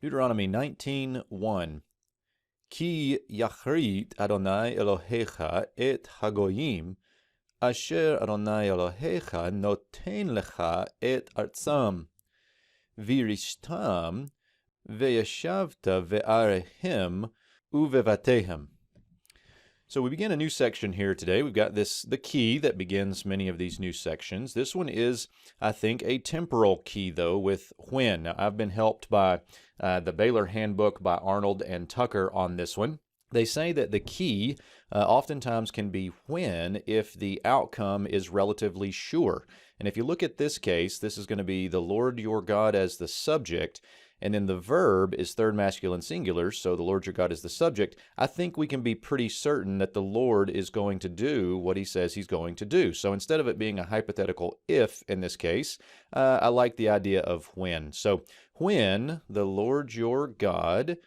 Deuteronomy 19:1. Ki yachrit Adonai Elohecha et hagoyim asher Adonai Elohecha noten lecha et artzam virishtam veyashavta ve'arehem uvevatehem. So we begin a new section here today. We've got the key that begins many of these new sections. This one is, I think, a temporal key, though, with when. Now, I've been helped by the Baylor Handbook by Arnold and Tucker on this one. They say that the key oftentimes can be when if the outcome is relatively sure. And if you look at this case, this is going to be the Lord your God as the subject, and then the verb is third masculine singular, so the Lord your God is the subject. I think we can be pretty certain that the Lord is going to do what he says he's going to do. So instead of it being a hypothetical if in this case, I like the idea of when. So when the Lord your God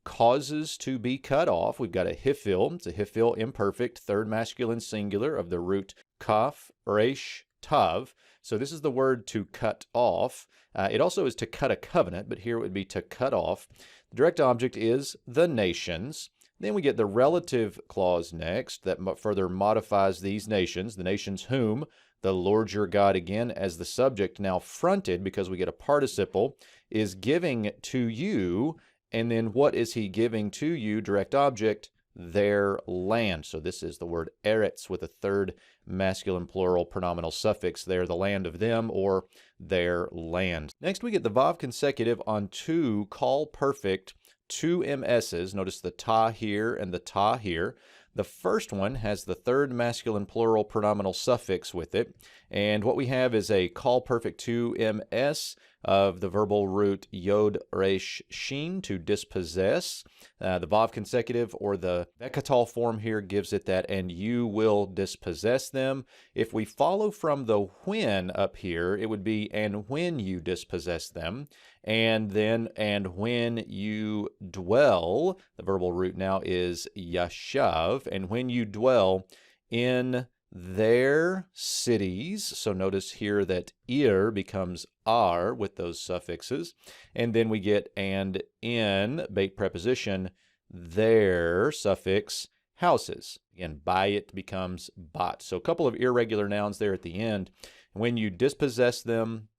causes to be cut off, we've got a hifil. It's a hifil imperfect, third masculine singular of the root kaf, resh, tav. So this is the word to cut off. It also is to cut a covenant, but here it would be to cut off. The direct object is the nations. Then we get the relative clause next that further modifies these nations, the nations whom the Lord your God, again as the subject, now fronted because we get a participle, is giving to you. And then what is he giving to you? Direct object, their land. So this is the word eretz with a third masculine plural pronominal suffix there, the land of them or their land. Next we get the vav consecutive on two call perfect, two MS's. Notice the ta here and the ta here. The first one has the third masculine plural pronominal suffix with it. And what we have is a call perfect 2ms of the verbal root yod resh shin, to dispossess. The vav consecutive or the vekatal form here gives it that, and you will dispossess them. If we follow from the when up here, it would be and when you dispossess them. And then, and when you dwell, the verbal root now is yashav, and when you dwell in their cities. So notice here that ir becomes ar with those suffixes. And then we get and in, bait preposition, their suffix, houses. Again, by it becomes bat. So a couple of irregular nouns there at the end. When you dispossess them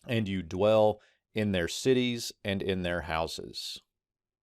and you dwell in their cities and in their houses.